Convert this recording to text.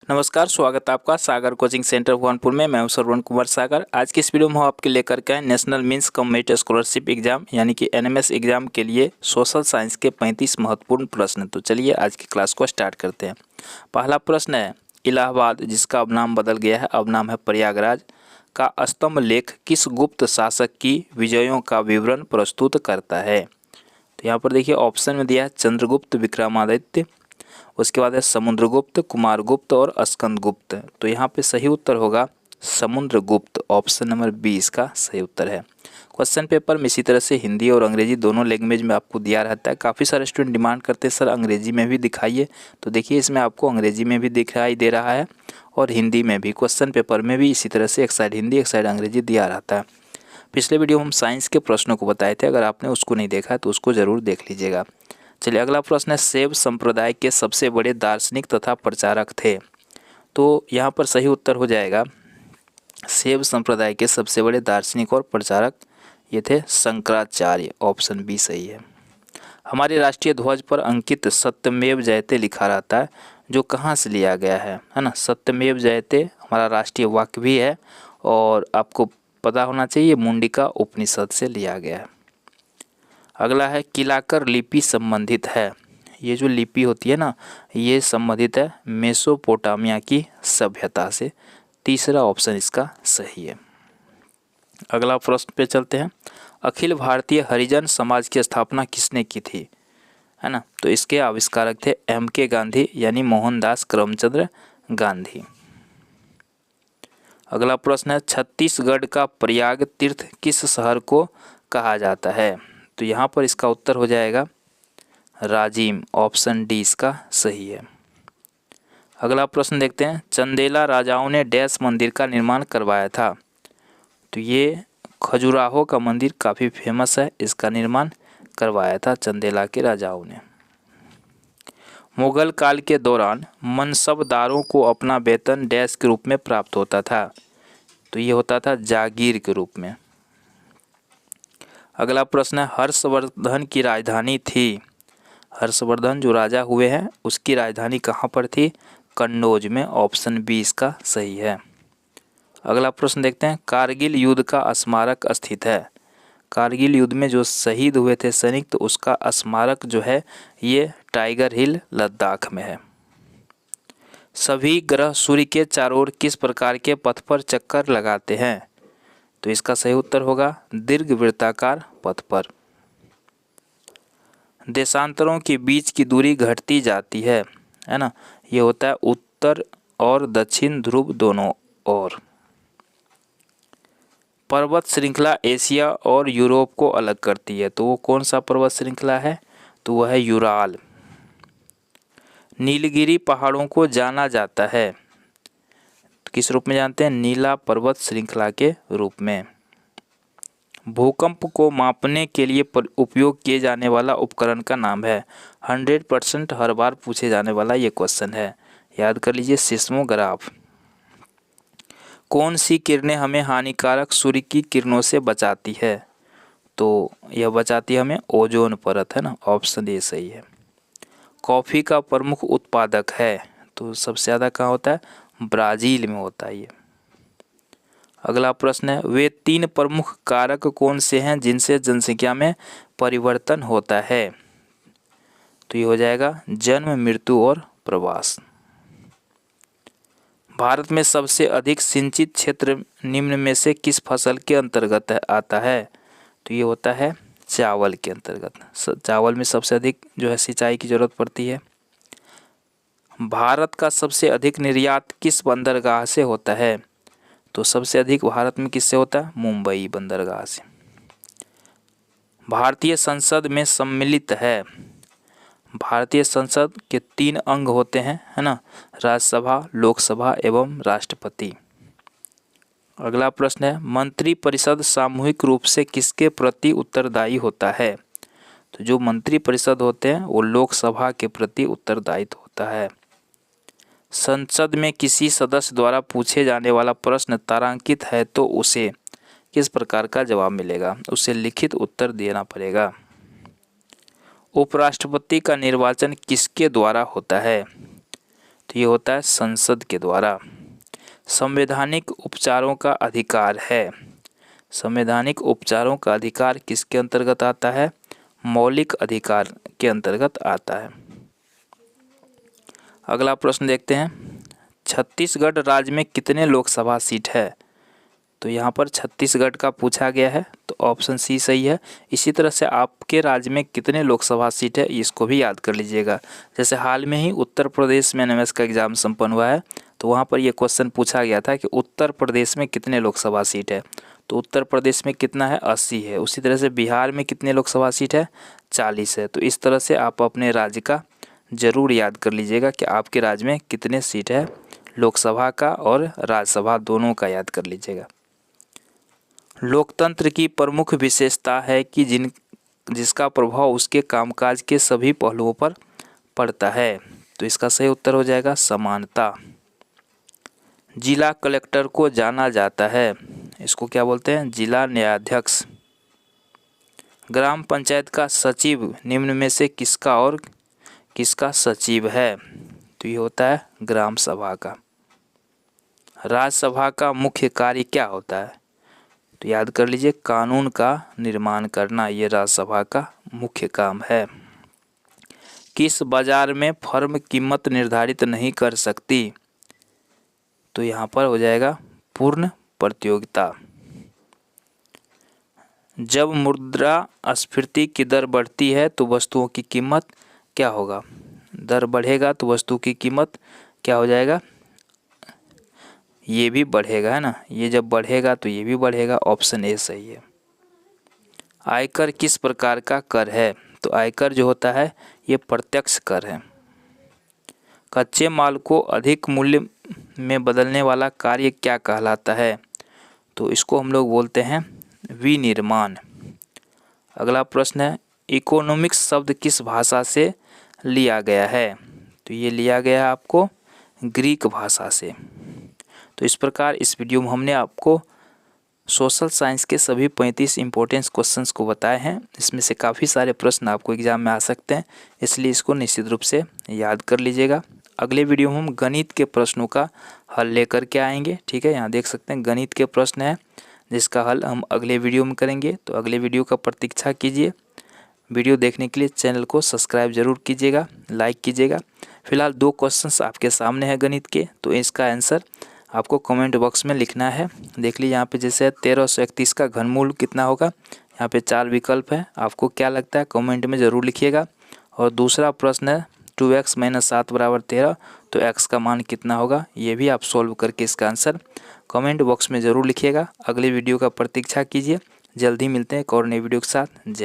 नमस्कार, स्वागत है आपका सागर कोचिंग सेंटर भुवनपुर में। मैं हूं श्रवण कुमार सागर। आज की इस वीडियो में हम आपके लेकर के आए national means cum merit scholarship exam यानी कि एनएमएस एग्जाम के लिए सोशल साइंस के 35 महत्वपूर्ण प्रश्न। तो चलिए आज की क्लास को स्टार्ट करते हैं। पहला प्रश्न है, इलाहाबाद जिसका अब नाम बदल गया है, अब नाम है प्रयागराज, का स्तंभ लेख किस गुप्त शासक की विजयों का विवरण प्रस्तुत करता है। तो यहाँ पर देखिए ऑप्शन में दिया है चंद्रगुप्त, विक्रमादित्य, उसके बाद है समुद्रगुप्त, कुमारगुप्त और स्कंदगुप्त। तो यहाँ पे सही उत्तर होगा समुद्रगुप्त। ऑप्शन नंबर 20 का सही उत्तर है। क्वेश्चन पेपर में इसी तरह से हिंदी और अंग्रेजी दोनों लैंग्वेज में आपको दिया रहता है। काफ़ी सारे स्टूडेंट डिमांड करते हैं सर अंग्रेजी में भी दिखाइए, तो देखिए इसमें आपको अंग्रेजी में भी दिखाई दे रहा है और हिंदी में भी। क्वेश्चन पेपर में भी इसी तरह से एक साइड हिंदी एक साइड अंग्रेजी दिया रहता है। पिछले वीडियो में हम साइंस के प्रश्नों को बताए थे, अगर आपने उसको नहीं देखा है तो उसको ज़रूर देख लीजिएगा। चलिए अगला प्रश्न है, शैव संप्रदाय के सबसे बड़े दार्शनिक तथा प्रचारक थे। तो यहाँ पर सही उत्तर हो जाएगा शैव संप्रदाय के सबसे बड़े दार्शनिक और प्रचारक ये थे शंकराचार्य। ऑप्शन बी सही है। हमारे राष्ट्रीय ध्वज पर अंकित सत्यमेव जयते लिखा रहता है, जो कहाँ से लिया गया है ना। सत्यमेव जयते हमारा राष्ट्रीय वाक्य भी है और आपको पता होना चाहिए मुंडिका उपनिषद से लिया गया है। अगला है, किलाकर लिपि संबंधित है। ये जो लिपि होती है ना, ये संबंधित है मेसोपोटामिया की सभ्यता से। तीसरा ऑप्शन इसका सही है। अगला प्रश्न पे चलते हैं, अखिल भारतीय हरिजन समाज की स्थापना किसने की थी, है ना। तो इसके आविष्कारक थे एम.के. गांधी यानी मोहनदास करमचंद गांधी। अगला प्रश्न है, छत्तीसगढ़ का प्रयाग तीर्थ किस शहर को कहा जाता है। तो यहाँ पर इसका उत्तर हो जाएगा राजिम। ऑप्शन डी इसका सही है। अगला प्रश्न देखते हैं, चंदेला राजाओं ने डैश मंदिर का निर्माण करवाया था। तो ये खजुराहो का मंदिर काफ़ी फेमस है, इसका निर्माण करवाया था चंदेला के राजाओं ने। मुगल काल के दौरान मनसबदारों को अपना वेतन डैश के रूप में प्राप्त होता था। तो ये होता था जागीर के रूप में। अगला प्रश्न है, हर्षवर्धन की राजधानी थी। हर्षवर्धन जो राजा हुए हैं उसकी राजधानी कहाँ पर थी, कन्नौज में। ऑप्शन बी इसका सही है। अगला प्रश्न देखते हैं, कारगिल युद्ध का स्मारक स्थित है। कारगिल युद्ध में जो शहीद हुए थे सैनिक, तो उसका स्मारक जो है ये टाइगर हिल लद्दाख में है। सभी ग्रह सूर्य के चारों ओर किस प्रकार के पथ पर चक्कर लगाते हैं। तो इसका सही उत्तर होगा दीर्घवृत्ताकार पथ पर। देशांतरों के बीच की दूरी घटती जाती है ना। ये होता है उत्तर और दक्षिण ध्रुव दोनों ओर। पर्वत श्रृंखला एशिया और यूरोप को अलग करती है, तो वो कौन सा पर्वत श्रृंखला है, तो वह है यूराल। नीलगिरी पहाड़ों को जाना जाता है, किस रूप में जानते हैं, नीला पर्वत श्रृंखला के रूप में। भूकंप को मापने के लिए उपयोग किए जाने वाला उपकरण का नाम है। 100% हर बार पूछे जाने वाला ये क्वेश्चन है, याद कर लीजिए, सिस्मोग्राफ। कौन सी किरणें हमें हानिकारक सूर्य की किरणों से बचाती है। तो यह बचाती है हमें ओजोन परत, है ना। ऑप्शन ए सही है। कॉफ़ी का प्रमुख उत्पादक है, तो सबसे ज़्यादा कहाँ होता है, ब्राज़ील में होता है ये। अगला प्रश्न है, वे 3 प्रमुख कारक कौन से हैं जिनसे जनसंख्या में परिवर्तन होता है। तो ये हो जाएगा जन्म, मृत्यु और प्रवास। भारत में सबसे अधिक सिंचित क्षेत्र निम्न में से किस फसल के अंतर्गत आता है। तो ये होता है चावल के अंतर्गत। चावल में सबसे अधिक जो है सिंचाई की जरूरत पड़ती है। भारत का सबसे अधिक निर्यात किस बंदरगाह से होता है। तो सबसे अधिक भारत में किससे होता है, मुंबई बंदरगाह से। भारतीय संसद में सम्मिलित है। भारतीय संसद के 3 अंग होते हैं, है ना, राज्यसभा, लोकसभा एवं राष्ट्रपति। अगला प्रश्न है, मंत्रिपरिषद सामूहिक रूप से किसके प्रति उत्तरदायी होता है। तो जो मंत्रिपरिषद होते हैं वो लोकसभा के प्रति उत्तरदायी होता है। संसद में किसी सदस्य द्वारा पूछे जाने वाला प्रश्न तारांकित है तो उसे किस प्रकार का जवाब मिलेगा, उसे लिखित उत्तर देना पड़ेगा। उपराष्ट्रपति का निर्वाचन किसके द्वारा होता है। तो तो ये होता है संसद के द्वारा। संवैधानिक उपचारों का अधिकार है। संवैधानिक उपचारों का अधिकार किसके अंतर्गत आता है? मौलिक अधिकार के अंतर्गत आता है। अगला प्रश्न देखते हैं, छत्तीसगढ़ राज्य में कितने लोकसभा सीट है? तो यहाँ पर छत्तीसगढ़ का पूछा गया है, तो ऑप्शन सी सही है। इसी तरह से आपके राज्य में कितने लोकसभा सीट है, इसको भी याद कर लीजिएगा। जैसे हाल में ही उत्तर प्रदेश में एनएमएस का एग्ज़ाम संपन्न हुआ है, तो वहाँ पर ये क्वेश्चन पूछा गया था कि उत्तर प्रदेश में कितने लोकसभा सीट है। तो उत्तर प्रदेश में कितना है? 80 है। उसी तरह से बिहार में कितने लोकसभा सीट है? 40 है। तो इस तरह से आप अपने राज्य का ज़रूर याद कर लीजिएगा कि आपके राज्य में कितने सीट है, लोकसभा का और राज्यसभा दोनों का याद कर लीजिएगा। लोकतंत्र की प्रमुख विशेषता है कि जिसका प्रभाव उसके कामकाज के सभी पहलुओं पर पड़ता है। तो इसका सही उत्तर हो जाएगा समानता। जिला कलेक्टर को जाना जाता है, इसको क्या बोलते हैं? जिला न्यायाध्यक्ष। ग्राम पंचायत का सचिव निम्न में से किसका और किसका सचिव है? तो ये होता है ग्राम सभा का। राज्यसभा का मुख्य कार्य क्या होता है? तो याद कर लीजिए, कानून का निर्माण करना, ये राज्यसभा का मुख्य काम है। किस बाजार में फर्म कीमत निर्धारित नहीं कर सकती? तो यहाँ पर हो जाएगा पूर्ण प्रतियोगिता। जब मुद्रास्फीति की दर बढ़ती है तो वस्तुओं की कीमत क्या होगा? दर बढ़ेगा तो वस्तु की कीमत क्या हो जाएगा? ये भी बढ़ेगा, है ना। ये जब बढ़ेगा तो ये भी बढ़ेगा। ऑप्शन ए सही है। आयकर किस प्रकार का कर है? तो आयकर जो होता है ये प्रत्यक्ष कर है। कच्चे माल को अधिक मूल्य में बदलने वाला कार्य क्या कहलाता है? तो इसको हम लोग बोलते हैं विनिर्माण। अगला प्रश्न है, इकोनॉमिक्स शब्द किस भाषा से लिया गया है? तो ये लिया गया है आपको ग्रीक भाषा से। तो इस प्रकार इस वीडियो में हमने आपको सोशल साइंस के सभी 35 इंपॉर्टेंट क्वेश्चंस को बताए हैं। इसमें से काफ़ी सारे प्रश्न आपको एग्जाम में आ सकते हैं, इसलिए इसको निश्चित रूप से याद कर लीजिएगा। अगले वीडियो में हम गणित के प्रश्नों का हल लेकर के आएंगे। ठीक है, यहाँ देख सकते हैं गणित के प्रश्न है जिसका हल हम अगले वीडियो में करेंगे। तो अगले वीडियो का प्रतीक्षा कीजिए। वीडियो देखने के लिए चैनल को सब्सक्राइब जरूर कीजिएगा, लाइक कीजिएगा। फिलहाल 2 क्वेश्चंस आपके सामने है गणित के, तो इसका आंसर आपको कमेंट बॉक्स में लिखना है। देख लीजिए यहाँ पे जैसे 1331 का घनमूल कितना होगा, यहाँ पे 4 विकल्प है। आपको क्या लगता है कमेंट में ज़रूर लिखिएगा। और दूसरा प्रश्न है 2x - 7 = 13, तो x का मान कितना होगा, ये भी आप सोल्व करके इसका आंसर कमेंट बॉक्स में ज़रूर लिखिएगा। अगले वीडियो का प्रतीक्षा कीजिए। जल्दी मिलते हैं एक और नई वीडियो के साथ। जय।